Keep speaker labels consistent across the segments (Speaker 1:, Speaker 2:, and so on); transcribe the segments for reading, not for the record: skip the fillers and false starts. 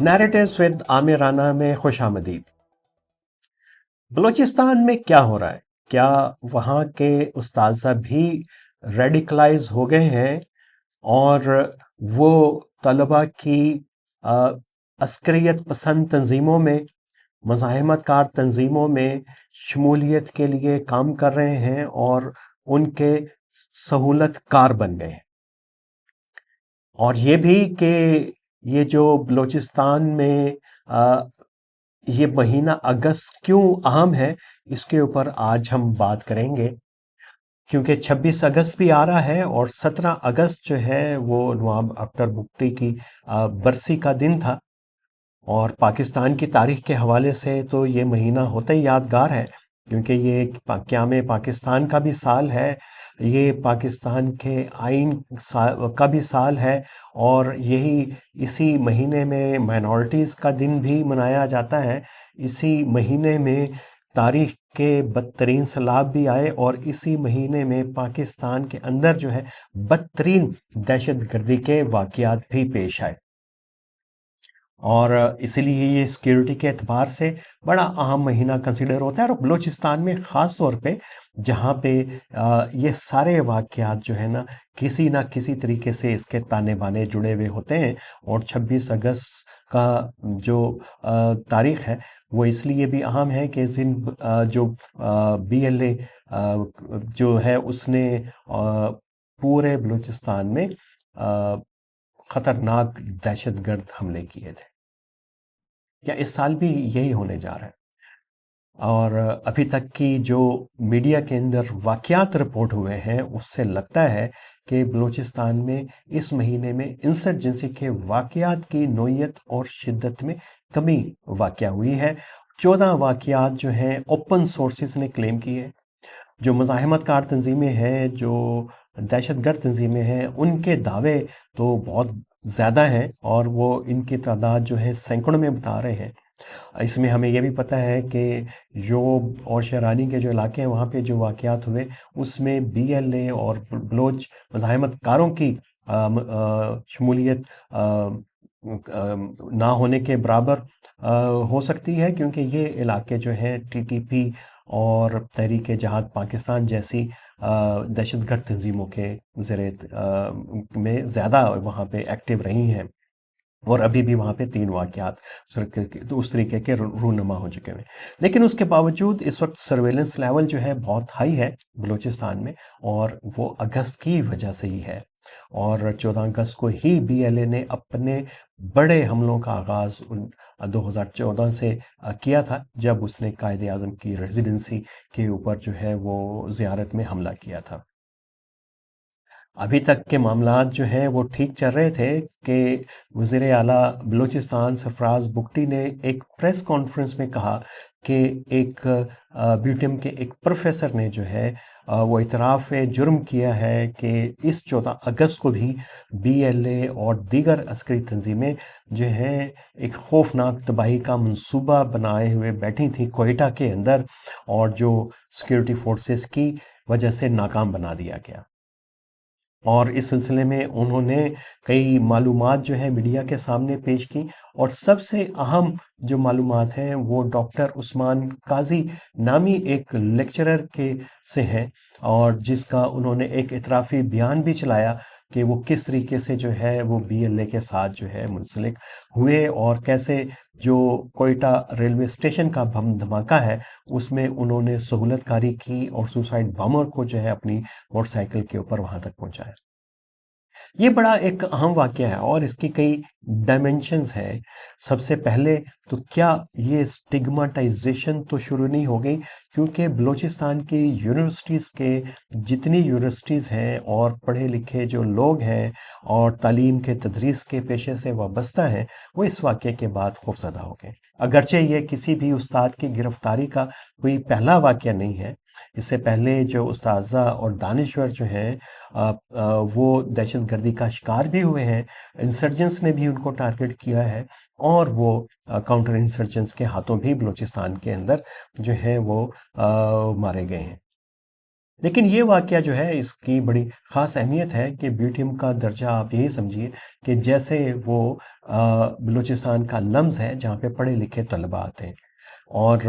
Speaker 1: نریٹیوز with عامر رانا میں خوش آمدید۔ بلوچستان میں کیا ہو رہا ہے؟ کیا وہاں کے اساتذہ بھی ریڈیکلائز ہو گئے ہیں اور وہ طلبہ کی عسکریت پسند تنظیموں میں، مزاحمت کار تنظیموں میں شمولیت کے لیے کام کر رہے ہیں اور ان کے سہولت کار بن گئے ہیں؟ اور یہ بھی کہ یہ جو بلوچستان میں یہ مہینہ اگست کیوں اہم ہے، اس کے اوپر آج ہم بات کریں گے، کیونکہ 26 اگست بھی آ رہا ہے اور 17 اگست جو ہے وہ نواب اختر بگٹی کی برسی کا دن تھا، اور پاکستان کی تاریخ کے حوالے سے تو یہ مہینہ ہوتا ہی یادگار ہے، کیونکہ یہ قیام پاکستان کا بھی سال ہے، یہ پاکستان کے آئین کا بھی سال ہے، اور اسی مہینے میں مائنورٹیز کا دن بھی منایا جاتا ہے۔ اسی مہینے میں تاریخ کے بدترین سیلاب بھی آئے، اور اسی مہینے میں پاکستان کے اندر جو ہے بدترین دہشت گردی کے واقعات بھی پیش آئے، اور اسی لیے یہ سیکیورٹی کے اعتبار سے بڑا اہم مہینہ کنسیڈر ہوتا ہے، اور بلوچستان میں خاص طور پہ جہاں پہ یہ سارے واقعات جو ہے نا کسی نہ کسی طریقے سے اس کے تانے بانے جڑے ہوئے ہوتے ہیں۔ اور 26 اگست کا جو تاریخ ہے وہ اس لیے بھی اہم ہے کہ اس دن جو بی ایل اے جو ہے اس نے پورے بلوچستان میں خطرناک دہشت گرد حملے کیے تھے، یا اس سال بھی یہی ہونے جا رہا ہے۔ اور ابھی تک کی جو میڈیا کے اندر واقعات رپورٹ ہوئے ہیں اس سے لگتا ہے کہ بلوچستان میں اس مہینے میں انسرجنسی کے واقعات کی نوعیت اور شدت میں کمی واقع ہوئی ہے۔ 14 واقعات جو ہیں اوپن سورسز نے کلیم کیے، جو مزاحمت کار تنظیمیں ہیں، جو دہشت گرد تنظیمیں ہیں، ان کے دعوے تو بہت زیادہ ہیں، اور وہ ان کی تعداد جو ہے سینکڑوں میں بتا رہے ہیں۔ اس میں ہمیں یہ بھی پتہ ہے کہ یوب اور شیرانی کے جو علاقے ہیں وہاں پہ جو واقعات ہوئے اس میں بی ایل اے اور بلوچ مزاحمت کاروں کی شمولیت نہ ہونے کے برابر ہو سکتی ہے، کیونکہ یہ علاقے جو ہیں ٹی ٹی پی اور تحریک جہاد پاکستان جیسی دہشت گرد تنظیموں کے زیر میں زیادہ وہاں پہ ایکٹیو رہی ہیں، اور ابھی بھی وہاں پہ 3 واقعات اس طریقے کے رونما ہو چکے ہیں۔ لیکن اس کے باوجود اس وقت سرویلنس لیول جو ہے بہت ہائی ہے بلوچستان میں، اور وہ اگست کی وجہ سے ہی ہے، اور 14 اگست کو ہی بی ایل اے نے اپنے بڑے حملوں کا آغاز 2014 سے کیا تھا، جب اس نے قائد اعظم کی ریزیڈنسی کے اوپر جو ہے وہ زیارت میں حملہ کیا تھا۔ ابھی تک کے معاملات جو ہیں وہ ٹھیک چل رہے تھے کہ وزیر اعلیٰ بلوچستان سرفراز بگٹی نے ایک پریس کانفرنس میں کہا کہ ایک بی ٹی ایم کے ایک پروفیسر نے جو ہے وہ اعتراف جرم کیا ہے کہ اس 14 اگست کو بھی بی ایل اے اور دیگر عسکری تنظیمیں جو ہیں ایک خوفناک تباہی کا منصوبہ بنائے ہوئے بیٹھی تھیں کوئٹہ کے اندر، اور جو سیکیورٹی فورسز کی وجہ سے ناکام بنا دیا گیا۔ اور اس سلسلے میں انہوں نے کئی معلومات جو ہے میڈیا کے سامنے پیش کی، اور سب سے اہم جو معلومات ہیں وہ ڈاکٹر عثمان قاضی نامی ایک لیکچرر کے سے ہیں، اور جس کا انہوں نے ایک اعترافی بیان بھی چلایا کہ وہ کس طریقے سے جو ہے وہ بی ایل اے کے ساتھ جو ہے منسلک ہوئے، اور کیسے جو کوئٹہ ریلوے اسٹیشن کا بم دھماکہ ہے اس میں انہوں نے سہولت کاری کی اور سوسائڈ بامر کو جو ہے اپنی موٹر سائیکل کے اوپر وہاں تک پہنچایا۔ یہ بڑا ایک اہم واقعہ ہے، اور اس کی کئی ڈائمینشنز ہیں۔ سب سے پہلے تو کیا یہ سٹگماتائزیشن تو شروع نہیں ہو گئی، کیونکہ بلوچستان کی یونیورسٹیز کے جتنی یونیورسٹیز ہیں اور پڑھے لکھے جو لوگ ہیں اور تعلیم کے تدریس کے پیشے سے وابستہ ہیں، وہ اس واقعے کے بعد خوفزدہ ہو گئے۔ اگرچہ یہ کسی بھی استاد کی گرفتاری کا کوئی پہلا واقعہ نہیں ہے، اس سے پہلے جو اساتذہ اور دانشور جو ہیں وہ دہشت گردی کا شکار بھی ہوئے ہیں، انسرجنس نے بھی ان کو ٹارگٹ کیا ہے، اور وہ کاؤنٹر انسرجنس کے ہاتھوں بھی بلوچستان کے اندر جو ہے وہ مارے گئے ہیں۔ لیکن یہ واقعہ جو ہے اس کی بڑی خاص اہمیت ہے کہ بی ٹیم کا درجہ آپ یہی سمجھیے کہ جیسے وہ بلوچستان کا لمز ہے جہاں پہ پڑھے لکھے طلباء آتے ہیں، اور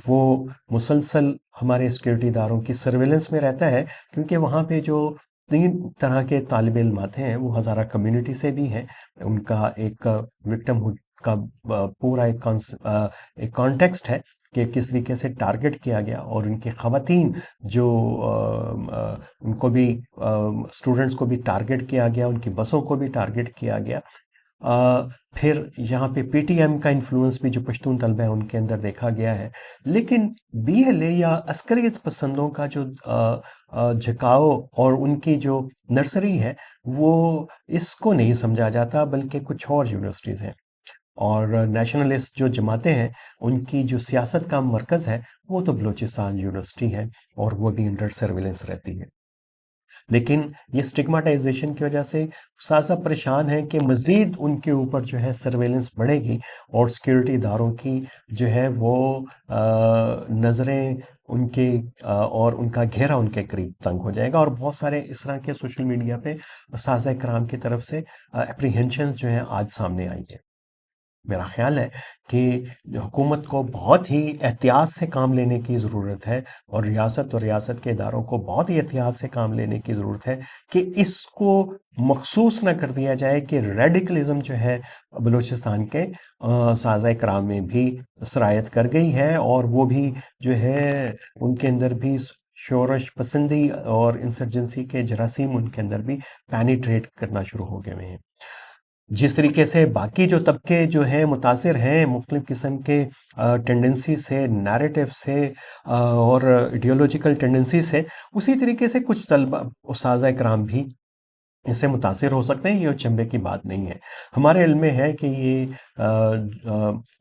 Speaker 1: وہ مسلسل ہمارے سیکورٹی اداروں کی سرویلنس میں رہتا ہے، کیونکہ وہاں پہ جو 3 طرح کے طالب علم آتے ہیں وہ ہزارہ کمیونٹی سے بھی ہیں، ان کا ایک وکٹم ہوڈ کا پورا ایک کانٹیکسٹ ہے کہ کس طریقے سے ٹارگٹ کیا گیا، اور ان کے خواتین جو ان کو بھی اسٹوڈنٹس کو بھی ٹارگٹ کیا گیا، ان کی بسوں کو بھی ٹارگٹ کیا گیا۔ پھر یہاں پہ پی ٹی ایم کا انفلوئنس بھی جو پشتون طلبہ ہیں ان کے اندر دیکھا گیا ہے، لیکن بی ایل اے یا عسکریت پسندوں کا جو جھکاؤ اور ان کی جو نرسری ہے وہ اس کو نہیں سمجھا جاتا، بلکہ کچھ اور یونیورسٹیز ہیں اور نیشنلسٹ جو جماعتیں ہیں ان کی جو سیاست کا مرکز ہے وہ تو بلوچستان یونیورسٹی ہے، اور وہ بھی انڈر سرویلنس رہتی ہے۔ لیکن یہ سٹگماٹائزیشن کی وجہ سے اساتذہ پریشان ہیں کہ مزید ان کے اوپر جو ہے سرویلنس بڑھے گی، اور سیکیورٹی اداروں کی جو ہے وہ نظریں ان کے اور ان کا گھیرا ان کے قریب تنگ ہو جائے گا، اور بہت سارے اس طرح کے سوشل میڈیا پہ اساتذہ کرام کی طرف سے اپریہنشنز جو ہیں آج سامنے آئی ہیں۔ میرا خیال ہے کہ حکومت کو بہت ہی احتیاط سے کام لینے کی ضرورت ہے، اور ریاست کے اداروں کو بہت ہی احتیاط سے کام لینے کی ضرورت ہے کہ اس کو مخصوص نہ کر دیا جائے کہ ریڈیکلزم جو ہے بلوچستان کے سازہ کرام میں بھی سرایت کر گئی ہے، اور وہ بھی جو ہے ان کے اندر بھی شورش پسندی اور انسرجنسی کے جراثیم ان کے اندر بھی پینیٹریٹ کرنا شروع ہو گئے ہیں۔ جس طریقے سے باقی جو طبقے جو ہیں متاثر ہیں مختلف قسم کے ٹینڈنسی سے، نیریٹو سے، اور ایڈیولوجیکل ٹینڈنسی سے، اسی طریقے سے کچھ طلبہ اساتذہ کرام بھی اس سے متاثر ہو سکتے ہیں۔ یہ چنبے کی بات نہیں ہے۔ ہمارے علم میں ہے کہ یہ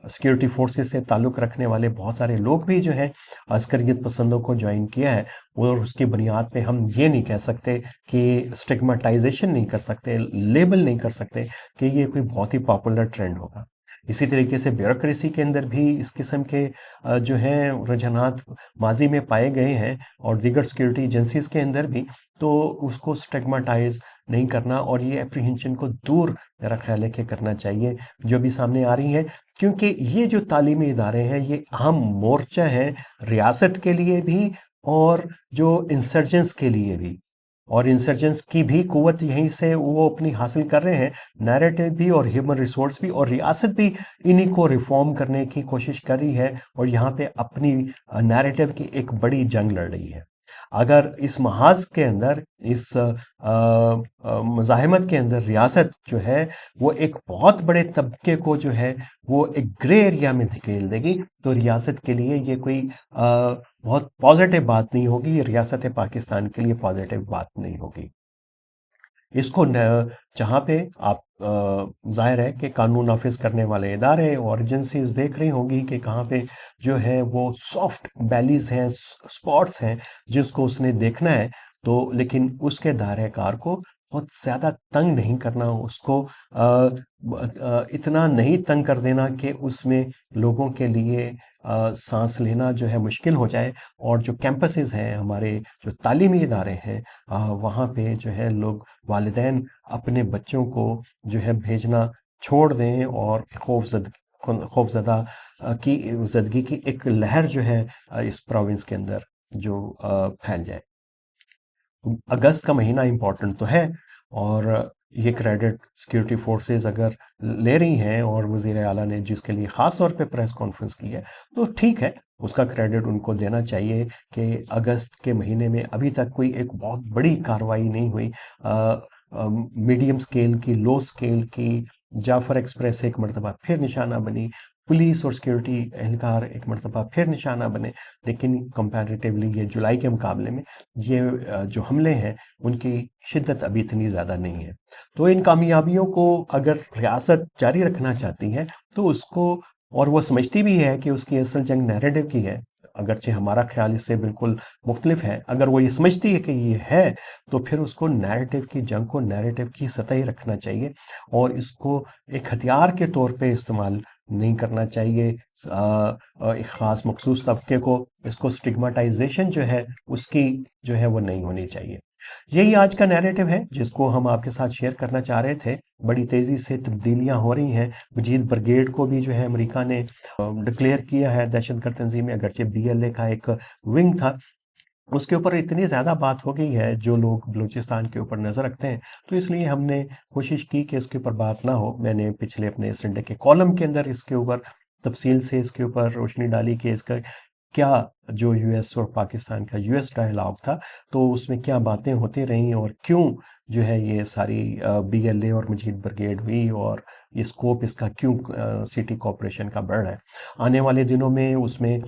Speaker 1: سیکیورٹی فورسز سے تعلق رکھنے والے بہت سارے لوگ بھی جو ہیں عسکریت پسندوں کو جوائن کیا ہے، اور اس کی بنیاد پہ ہم یہ نہیں کہہ سکتے کہ سٹگماٹائزیشن نہیں کر سکتے، لیبل نہیں کر سکتے کہ یہ کوئی بہت ہی پاپولر ٹرینڈ ہوگا۔ اسی طریقے سے بیوروکریسی کے اندر بھی اس قسم کے جو ہیں رجحانات ماضی میں پائے گئے ہیں، اور دیگر سیکیورٹی ایجنسیز کے اندر بھی، تو اس کو سٹگماٹائز نہیں کرنا اور یہ اپریہنشن کو دور میرا خیال ہے کہ کرنا چاہیے جو بھی سامنے آ رہی ہے، کیونکہ یہ جو تعلیمی ادارے ہیں یہ اہم مورچہ ہیں ریاست کے لیے بھی اور جو انسرجنس کے لیے بھی، اور انسرجنس کی بھی قوت یہیں سے وہ اپنی حاصل کر رہے ہیں، نیریٹو بھی اور ہیومن ریسورس بھی، اور ریاست بھی انہی کو ریفارم کرنے کی کوشش کر رہی ہے، اور یہاں پہ اپنی نیریٹو کی ایک بڑی جنگ لڑ رہی ہے۔ اگر اس محاذ کے اندر، اس مزاحمت کے اندر ریاست جو ہے وہ ایک بہت بڑے طبقے کو جو ہے وہ ایک گرے ایریا میں دھکیل دے گی، تو ریاست کے لیے یہ کوئی بہت پازیٹیو بات نہیں ہوگی، یہ ریاست پاکستان کے لیے پازیٹیو بات نہیں ہوگی۔ اس کو جہاں پہ آپ ظاہر ہے کہ قانون نافذ کرنے والے ادارے اور ایجنسیز دیکھ رہی ہوگی کہ کہاں پہ جو ہے وہ سافٹ بیلیز ہیں، سپاٹس ہیں جس کو اس نے دیکھنا ہے، تو لیکن اس کے دائرہ کار کو بہت زیادہ تنگ نہیں کرنا، اس کو اتنا نہیں تنگ کر دینا کہ اس میں لوگوں کے لیے سانس لینا جو ہے مشکل ہو جائے، اور جو کیمپسز ہیں ہمارے، جو تعلیمی ادارے ہیں، وہاں پہ جو ہے لوگ، والدین اپنے بچوں کو جو ہے بھیجنا چھوڑ دیں، اور خوف زدہ کی زدگی کی ایک لہر جو ہے اس پروونس کے اندر جو پھیل جائے۔ اگست کا مہینہ امپورٹنٹ تو ہے، اور یہ کریڈٹ سیکیورٹی فورسز اگر لے رہی ہیں، اور وزیر اعلیٰ نے جس کے لیے خاص طور پہ پریس کانفرنس کی ہے تو ٹھیک ہے، اس کا کریڈٹ ان کو دینا چاہیے کہ اگست کے مہینے میں ابھی تک کوئی ایک بہت بڑی کارروائی نہیں ہوئی۔ میڈیم سکیل کی، لو سکیل کی، جعفر ایکسپریس ایک مرتبہ پھر نشانہ بنی، پولیس اور سیکیورٹی اہلکار ایک مرتبہ پھر نشانہ بنے، لیکن کمپیریٹیولی یہ جولائی کے مقابلے میں یہ جو حملے ہیں ان کی شدت ابھی اتنی زیادہ نہیں ہے۔ تو ان کامیابیوں کو اگر ریاست جاری رکھنا چاہتی ہے تو اس کو، اور وہ سمجھتی بھی ہے کہ اس کی اصل جنگ نیریٹو کی ہے، اگرچہ ہمارا خیال اس سے بالکل مختلف ہے، اگر وہ یہ سمجھتی ہے کہ یہ ہے تو پھر اس کو نیریٹو کی جنگ کو نیریٹو کی سطح ہی رکھنا چاہیے، اور اس کو ایک ہتھیار کے طور پہ استعمال نہیں کرنا چاہیے، ایک خاص مخصوص طبقے کو اس کو اسٹگماٹائزیشن جو ہے اس کی جو ہے وہ نہیں ہونی چاہیے۔ یہی آج کا نیریٹو ہے جس کو ہم آپ کے ساتھ شیئر کرنا چاہ رہے تھے۔ بڑی تیزی سے تبدیلیاں ہو رہی ہیں، مجید بریگیڈ کو بھی جو ہے امریکہ نے ڈکلیئر کیا ہے دہشت گرد تنظیم، اگرچہ بی ایل اے کا ایک ونگ تھا، اس کے اوپر اتنی زیادہ بات ہو گئی ہے جو لوگ بلوچستان کے اوپر نظر رکھتے ہیں، تو اس لیے ہم نے کوشش کی کہ اس کے اوپر بات نہ ہو۔ میں نے پچھلے اپنے سنڈے کے کالم کے اندر اس کے اوپر تفصیل سے اس کے اوپر روشنی ڈالی کہ اس کا کیا جو یو ایس اور پاکستان کا یو ایس ڈائلاگ تھا، تو اس میں کیا باتیں ہوتی رہیں اور کیوں جو ہے یہ ساری بی ایل اے اور مجید بریگیڈ ہوئی، اور یہ اسکوپ اس کا کیوں سٹی کوپریشن کا بڑھ ہے۔ آنے والے دنوں میں اس میں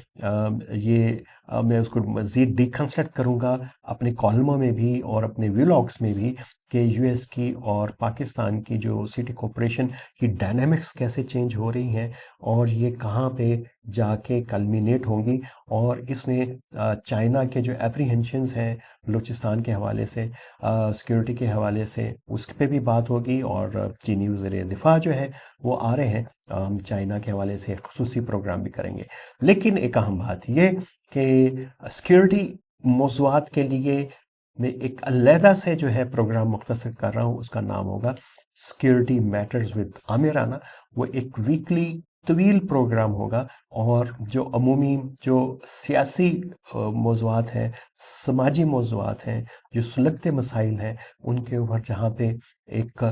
Speaker 1: یہ میں اس کو مزید ڈیکنسٹرکٹ کروں گا اپنے کالموں میں بھی اور اپنے ویلاگس میں بھی، کہ یو ایس کی اور پاکستان کی جو سٹی کوپریشن کی ڈائنامکس کیسے چینج ہو رہی ہیں، اور یہ کہاں پہ جا کے کلمینیٹ ہوں گی۔ اور اس میں چائنا کے جو اپریہنشنز ہیں بلوچستان کے حوالے سے، سیکیورٹی کے حوالے سے، اس پہ بھی بات ہوگی، اور چینی وزیر دفاع جو ہے وہ آ رہے ہیں، ہم چائنا کے حوالے سے ایک خصوصی پروگرام بھی کریں گے۔ لیکن ایک اہم بات یہ کہ سیکیورٹی موضوعات کے لیے میں ایک علیحدہ سے جو ہے پروگرام مختصر کر رہا ہوں، اس کا نام ہوگا سیکیورٹی میٹرز ود عامر رانا۔ وہ ایک ویکلی طویل پروگرام ہوگا، اور جو عمومی جو سیاسی موضوعات ہیں، سماجی موضوعات ہیں، جو سلگتے مسائل ہیں، ان کے اوپر جہاں پہ ایک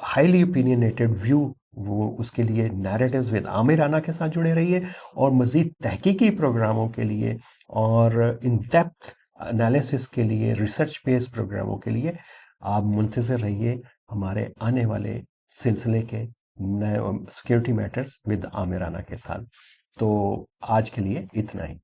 Speaker 1: ہائیلی اوپینینیٹڈ ویو، وہ اس کے لیے نیریٹیوز ود عامر رانا کے ساتھ جڑے رہیے، اور مزید تحقیقی پروگراموں کے لیے اور ان ڈیپتھ انالیسس کے لیے، ریسرچ بیس پروگراموں کے لیے آپ منتظر رہیے ہمارے آنے والے سلسلے کے نئے سیکیورٹی میٹرز ود عامر رانا کے ساتھ۔ تو آج کے لیے اتنا ہی۔